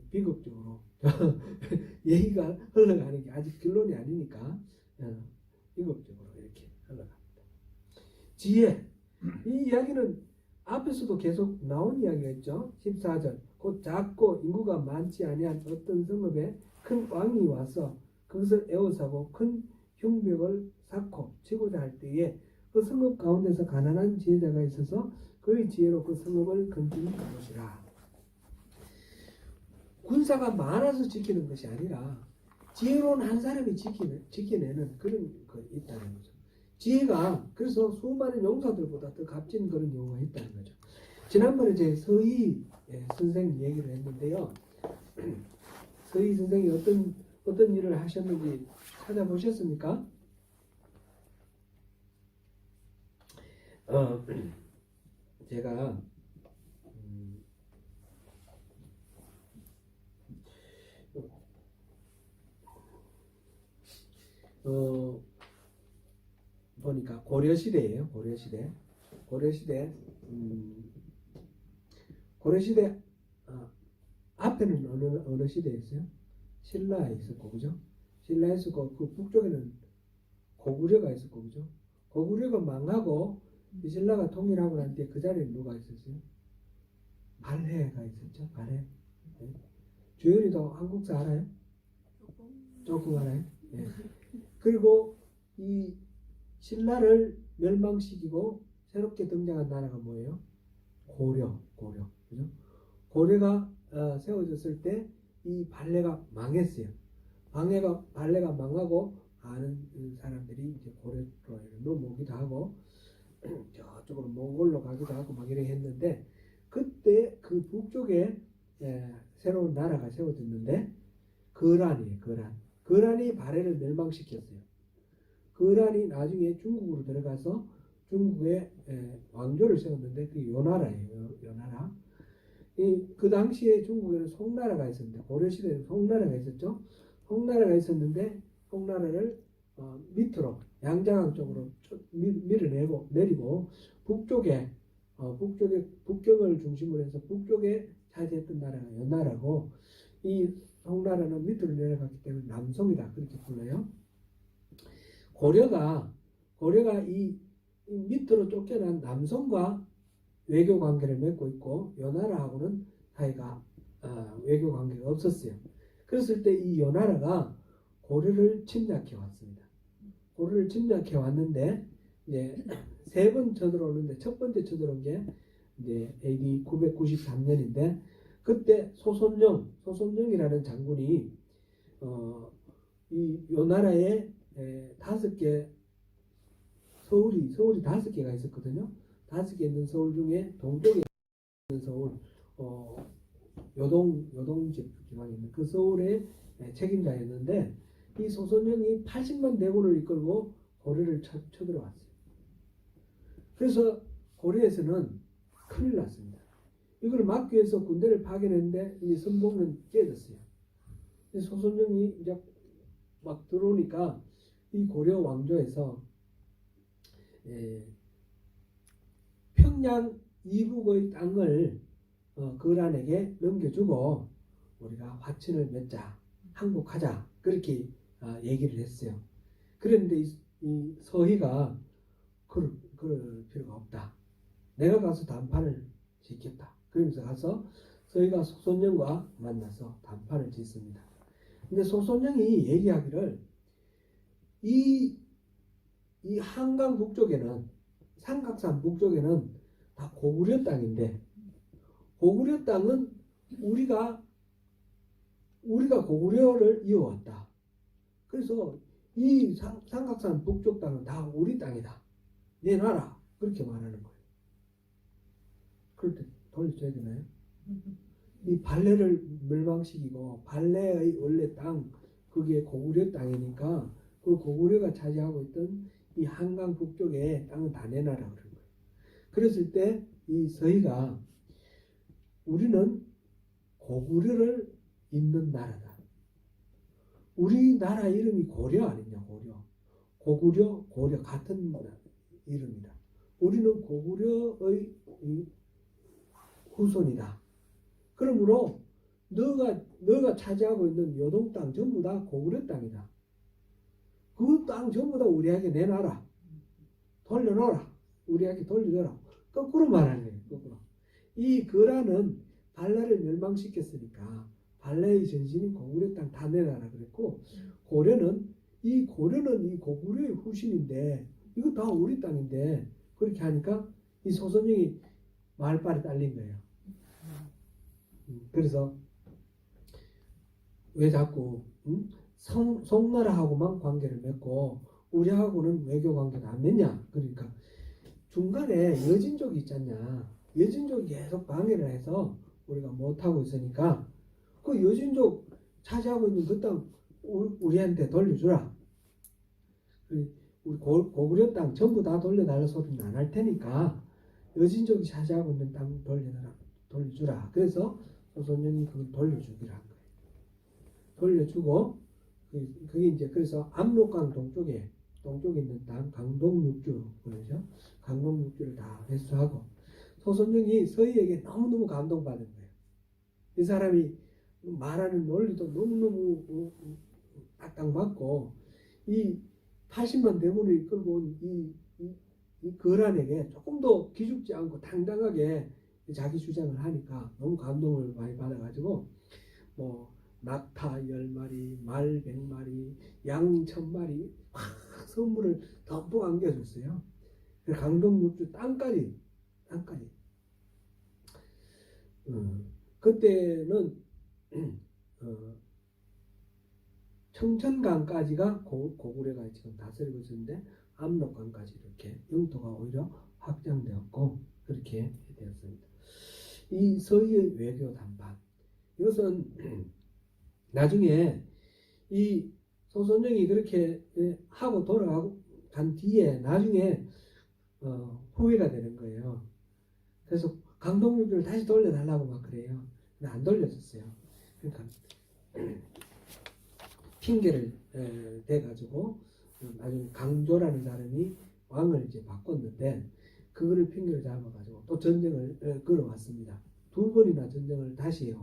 A: 비극적으로 얘기가 흘러가는 게 아직 결론이 아니니까 비극적으로 이렇게 흘러갑니다. 지혜, 이 이야기는 앞에서도 계속 나온 이야기가 있죠. 14절, 곧 작고 인구가 많지 아니한 어떤 성읍에 큰 왕이 와서 그것을 에워싸고 큰 흉벽을 쌓고 치고자 할 때에 그 성읍 가운데서 가난한 지혜자가 있어서 그의 지혜로 그 성읍을 건진 것이라. 군사가 많아서 지키는 것이 아니라 지혜로운 한 사람이 지켜내는 그런 거 있다는 거죠. 지혜가 그래서 수많은 용사들보다 더 값진 그런 경우가 있다는 거죠. 지난번에 제 서희 선생 얘기를 했는데요. 서희 선생이 어떤 일을 하셨는지 찾아보셨습니까? 제가 보니까 고려시대예요. 고려시대 앞에는 어느 시대였어요? 신라에 있었고, 그죠? 신라에 있었고, 그 북쪽에는 고구려가 있었고, 그죠? 고구려가 망하고 신라가 통일하고 난 뒤에 그 자리에 누가 있었어요? 발해가 있었죠. 발해. 네. 주연이도 한국사 알아요? 조금 알아요? 네. 그리고 이 신라를 멸망시키고 새롭게 등장한 나라가 뭐예요? 고려. 그죠? 고려가 세워졌을 때 이 발해가 망했어요. 발해가 망하고 많은 사람들이 이제 고려로 넘어오기도 하고 저쪽으로 몽골로 가기도 하고 막 이렇게 했는데 그때 그 북쪽에 새로운 나라가 세워졌는데 거란이에요. 거란이 발해를 멸망시켰어요. 거란이 나중에 중국으로 들어가서 중국에 왕조를 세웠는데 그게 요나라예요. 요나라. 그 당시에 중국에는 송나라가 있었는데 고려시대에는 송나라가 있었죠. 송나라가 있었는데 송나라를 밑으로 양자강 쪽으로 내리고 북쪽에 북경을 중심으로 해서 북쪽에 차지했던 나라가 요나라고 이 송나라는 밑으로 내려갔기 때문에 남송이다 그렇게 불러요. 고려가 이 밑으로 쫓겨난 남송과 외교 관계를 맺고 있고 요나라하고는 사이가 외교 관계가 없었어요. 그랬을 때 이 요나라가 고려를 침략해 왔습니다. 고려를 침략해 왔는데 이제 세 번 쳐들어오는데 첫 번째 쳐들어온 게 이제 AD 993년인데 그때 소손영이라는 장군이 이 요나라에 5개 서울이 5개가 있었거든요. 5개 있는 서울 중에 동쪽에 있는 서울 요동 지방에 있는 그 서울의 책임자였는데 이 소손영이 80만 대군을 이끌고 고려를 쳐들어왔어요. 그래서 고려에서는 큰일 났습니다. 이걸 막기 위해서 군대를 파견했는데 이 선봉은 깨졌어요. 소손영이 이제 막 들어오니까 이 고려 왕조에서 평양 이북의 땅을 거란에게 넘겨주고 우리가 화친을 맺자, 항복하자 그렇게 얘기를 했어요. 그런데 이 서희가 그럴 필요가 없다. 내가 가서談판을 짓겠다. 그러면서 가서 서희가 소손영과 만나서談판을 짓습니다. 근데 소손영이 얘기하기를 이 한강 북쪽에는 삼각산 북쪽에는 다 고구려 땅인데 고구려 땅은 우리가 고구려를 이어왔다. 그래서 이 삼각산 북쪽 땅은 다 우리 땅이다. 내놔라. 그렇게 말하는 거예요. 그럴 때 돌려줘야 되나요? 이 발해를 멸망시키고 발해의 원래 땅 그게 고구려 땅이니까 그 고구려가 차지하고 있던 이 한강 북쪽에 땅은 다 내놔라 그런 거예요. 그랬을 때 이 서희가 우리는 고구려를 잇는 나라다. 우리나라 이름이 고려 아니냐 고구려 같은 이름이다. 우리는 고구려의 후손이다. 그러므로 너가 차지하고 있는 요동 땅 전부 다 고구려 땅이다. 그 땅 전부 다 우리에게 내놔라. 돌려놓아라. 우리에게 돌려줘라. 거꾸로 말하는 거예요. 거꾸로. 이 거라는 발라를 멸망시켰으니까 발라의 전신인 고구려 땅 다 내놔라 그랬고, 고려는 이 고구려의 후신인데 이거 다 우리 땅인데, 그렇게 하니까 이 소선영이 말빨에 딸린 거예요. 그래서 왜 자꾸 송나라하고만 관계를 맺고 우리하고는 외교 관계를 안 맺냐? 그러니까 중간에 여진족이 있잖냐. 여진족이 계속 방해를 해서 우리가 못하고 있으니까 그 여진족 차지하고 있는 그 땅 우리한테 돌려주라. 우리 고구려 땅 전부 다 돌려달라 소리는 안 할 테니까 여진족이 차지하고 있는 땅 돌려주라. 그래서 소선영이 그걸 돌려주기로 한 거예요. 돌려주고, 그게 이제 그래서 압록강 동쪽에 있는 땅 강동육주, 그러죠? 강동육주를 다 회수하고, 소선영이 서희에게 너무너무 감동받은 거예요. 이 사람이 말하는 논리도 너무너무 딱딱 맞고, 이 80만 대군을 이끌고 온 이 거란에게 조금 더 기죽지 않고 당당하게 자기 주장을 하니까 너무 감동을 많이 받아가지고, 뭐 낙타 10마리, 말 100마리, 양 1000마리 확 선물을 덤뿍 안겨줬어요. 강동육주 땅까지. 그때는 청천강까지가 고구려가 지금 다스리고 있었는데 압록강까지 이렇게 영토가 오히려 확장되었고 그렇게 되었습니다. 이 서희의 외교 담판, 이것은 나중에 이 소선영이 그렇게 하고 돌아가고 간 뒤에 나중에 후회가 되는 거예요. 그래서 강동육주를 다시 돌려달라고 막 그래요. 근데 안 돌려줬어요. 그러니까 핑계를 대가지고 나중에 강조라는 사람이 왕을 이제 바꿨는데 그거를 핑계를 잡아가지고 또 전쟁을 걸어왔습니다. 2번이나 전쟁을 다시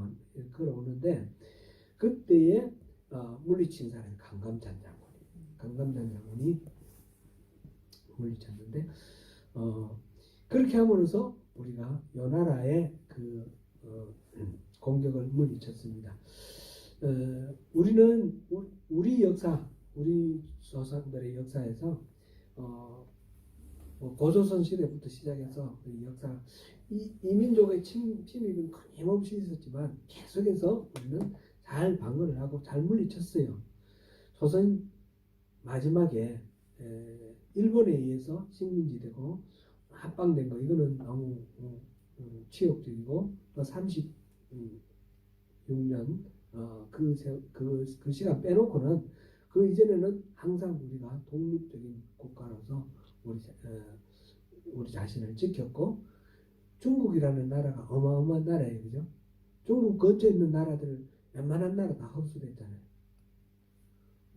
A: 걸어오는데 그때에 물리친 사람이 강감찬 장군이 물리쳤는데 그렇게 함으로써 우리가 요 나라의 그 공격을 물리쳤습니다. 우리는 우리 역사, 우리 조상들의 역사에서 뭐 고조선 시대부터 시작해서 이 역사, 이 민족의 침입은 끊임없이 있었지만 계속해서 우리는 잘 방어를 하고 잘 물리쳤어요. 조선 마지막에 일본에 의해서 식민지되고 합방된 거, 이거는 너무 치욕적이고 또 36년 그 시간 빼놓고는 그 이전에는 항상 우리가 독립적인 국가로서 우리 자신을 지켰고, 중국이라는 나라가 어마어마한 나라예요, 그죠? 중국 근처에 있는 나라들 웬만한 나라 다 흡수됐잖아요.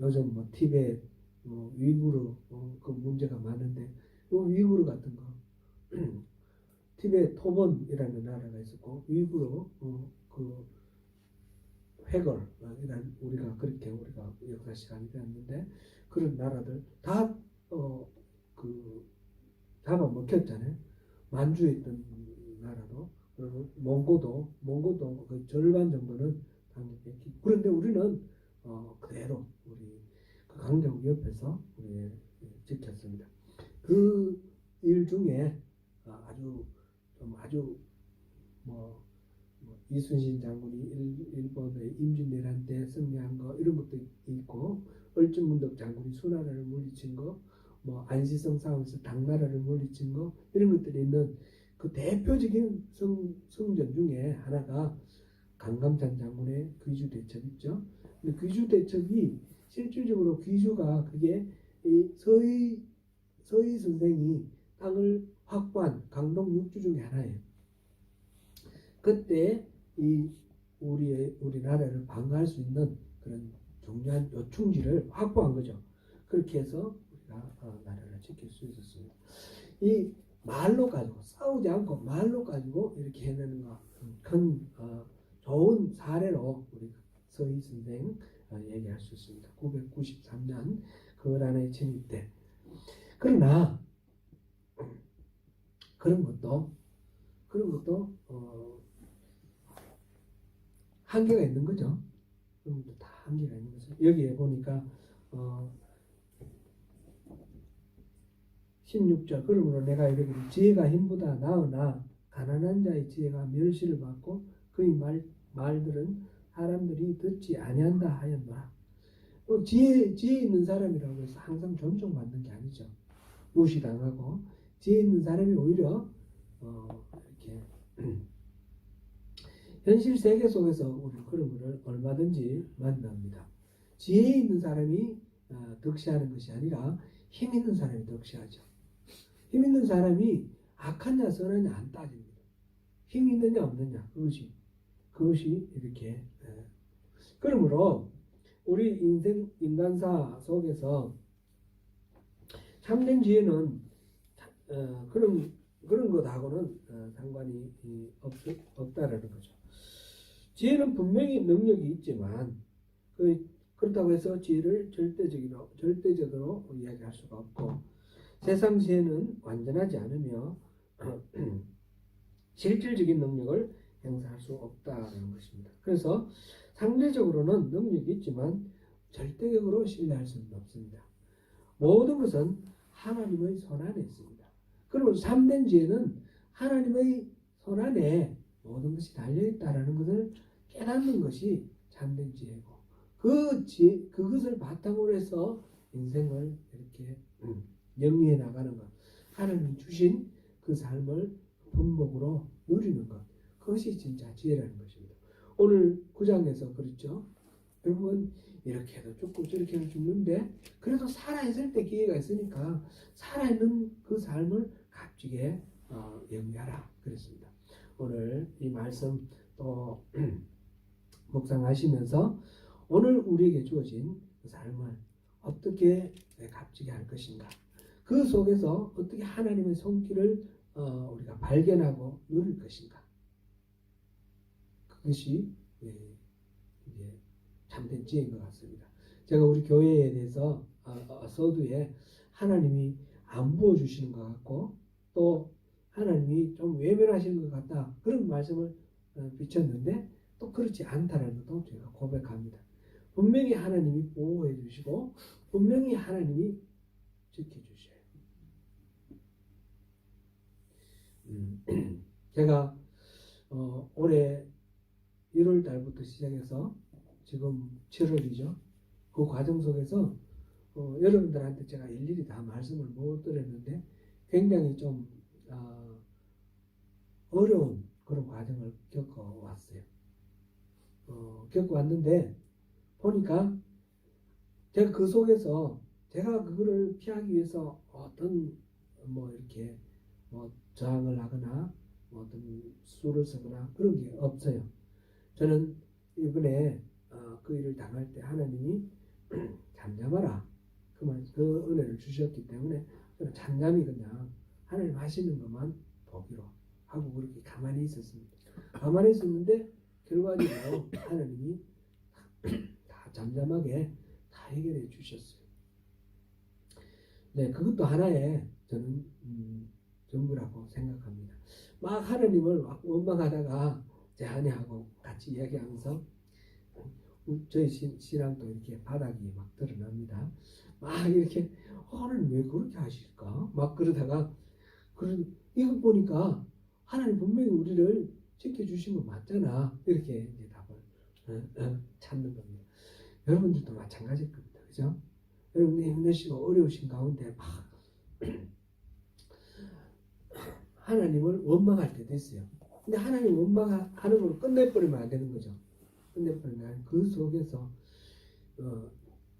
A: 요즘 뭐 티베트, 위구르 그 문제가 많은데 위구르 같은 거 티베트 토번이라는 나라가 있었고 위구르 그 회걸 이란 우리가 역사 시간이 되었는데 그런 나라들 다 그 잡아먹혔잖아요. 만주에 있던 나라도 몽고도 그 절반 정도는 당연히. 그런데 우리는 그대로 우리 그 강대국 옆에서 우리 지켰습니다. 그 일 중에 아주 이순신 장군이 일본의 임진왜란 때 승리한 거 이런 것도 있고, 얼주문덕 장군이 수나라를 물리친 거, 뭐 안시성 싸움에서 당나라를 물리친 거 이런 것들이 있는 그 대표적인 성전 중에 하나가 강감찬 장군의 귀주 대첩 있죠. 근데 귀주 대첩이 실질적으로 귀주가 그게 이 서희 선생이 땅을 확보한 강동 6주 중에 하나예요. 그때 우리나라를 방어할 수 있는 그런 중요한 요충지를 확보한 거죠. 그렇게 해서 우리가 나라를 지킬 수 있었습니다. 이 말로 가지고 싸우지 않고 말로 가지고 이렇게 해내는 거 큰 좋은 사례로 우리 서희 선생 얘기할 수 있습니다. 993년 거란의 진입 때. 그러나 그런 것도 한계가 있는 거죠. 그런 것도 다 한계가 있는 거죠. 여기에 보니까 16절 그러므로 내가 이르기를 지혜가 힘보다 나으나 가난한 자의 지혜가 멸시를 받고 그의 말들은 사람들이 듣지 아니한다 하였노라. 지혜 있는 사람이라고 해서 항상 존중받는 게 아니죠. 무시당하고 지혜 있는 사람이 오히려 이렇게 현실 세계 속에서 우리 그런 것을 얼마든지 만납니다. 지혜 있는 사람이 득시하는 것이 아니라 힘 있는 사람이 득시하죠. 힘 있는 사람이 악하냐 선하냐 안 따집니다. 힘 있느냐 없느냐 그것이 이렇게 그러므로 우리 인간사 속에서 참된 지혜는 그런 것하고는 상관이 없다라는 거죠. 지혜는 분명히 능력이 있지만 그렇다고 해서 지혜를 절대적으로 이야기할 수가 없고 세상 지혜는 완전하지 않으며 실질적인 능력을 행사할 수 없다는 것입니다. 그래서 상대적으로는 능력이 있지만 절대적으로 신뢰할 수는 없습니다. 모든 것은 하나님의 손 안에 있습니다. 그러면 참된 지혜는 하나님의 손 안에 모든 것이 달려있다는 것을 깨닫는 것이 참된 지혜고 그것을 바탕으로 해서 인생을 이렇게 영위해 나가는 것 하나님이 주신 그 삶을 분복으로 누리는 것 그것이 진짜 지혜라는 것입니다. 오늘 9장에서 그렇죠. 결국은 이렇게 해도 죽고 저렇게 해도 죽는데 그래도 살아있을 때 기회가 있으니까 살아있는 그 삶을 값지게 영위하라 그랬습니다. 오늘 이 말씀 또 묵상하시면서 오늘 우리에게 주어진 그 삶을 어떻게 값지게 할 것인가 그 속에서 어떻게 하나님의 손길을 우리가 발견하고 누릴 것인가 그것이 이제 참된 지혜인 것 같습니다. 제가 우리 교회에 대해서 서두에 하나님이 안 부어주시는 것 같고 또 하나님이 좀 외면하시는 것 같다 그런 말씀을 비쳤는데 또 그렇지 않다는 것도 제가 고백합니다. 분명히 하나님이 보호해 주시고 분명히 하나님이 지켜주셔요. 제가 올해 1월 달부터 시작해서 지금 7월이죠. 그 과정 속에서 여러분들한테 제가 일일이 다 말씀을 못 드렸는데 굉장히 좀 어려운 그런 과정을 겪어왔어요. 겪어왔는데 보니까 제가 그 속에서 제가 그거를 피하기 위해서 어떤 이렇게 저항을 하거나 어떤 수를 쓰거나 그런 게 없어요. 저는 이번에 그 일을 당할 때 하나님이 잠잠하라 그 은혜를 주셨기 때문에 저는 잠잠히 그냥 하나님 하시는 것만 보기로 하고 그렇게 가만히 있었습니다. 가만히 있었는데 결과적으로 하나님이 다 잠잠하게 다 해결해 주셨어요. 네, 그것도 하나의 저는 전부라고 생각합니다. 막 하나님을 원망하다가 제 아내하고 같이 이야기하면서 저희 신앙도 이렇게 바닥이 막 드러납니다. 막 이렇게 하나님 왜 그렇게 하실까? 막 그러다가 이거 보니까 하나님 분명히 우리를 지켜주신 거 맞잖아. 이렇게 이제 답을 찾는 겁니다. 여러분들도 마찬가지일 겁니다. 그죠? 여러분이 힘드시고 어려우신 가운데 막 하나님을 원망할 때도 있어요. 근데 하나님 원망하는 걸로 끝내버리면 안 되는 거죠. 끝내버리면 그 속에서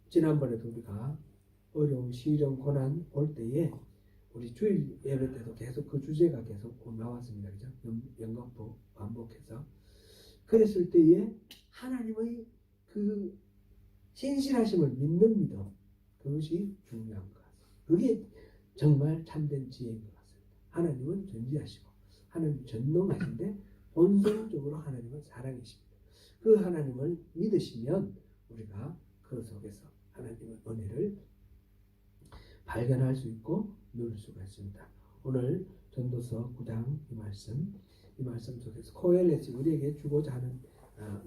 A: 지난번에도 우리가 어려움, 시련, 고난 올 때에 우리 주일 예배 때도 계속 그 주제가 계속 나왔습니다. 그죠? 연극부 반복해서. 그랬을 때에 하나님의 그 신실하심을 믿는 믿음 그것이 중요한 것 같습니다. 그게 정말 참된 지혜인 것 같습니다. 하나님은 전지하시고 하나님 전능하신데 본성적으로 하나님은 사랑이십니다. 그 하나님을 믿으시면 우리가 그 속에서 하나님의 은혜를 발견할 수 있고 누릴 수가 있습니다. 오늘 전도서 9장 이 말씀 속에서 코엘렛이 우리에게 주고자 하는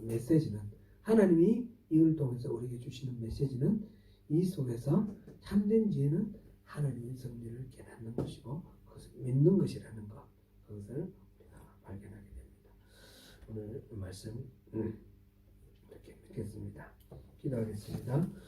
A: 메시지는, 하나님이 이걸 통해서 우리에게 주시는 메시지는, 이 속에서 참된 지혜는 하나님의 섭리를 깨닫는 것이고 그것을 믿는 것이라는 것, 그것을 우리가 발견하게 됩니다. 오늘 말씀 이렇게 믿겠습니다. 기도하겠습니다.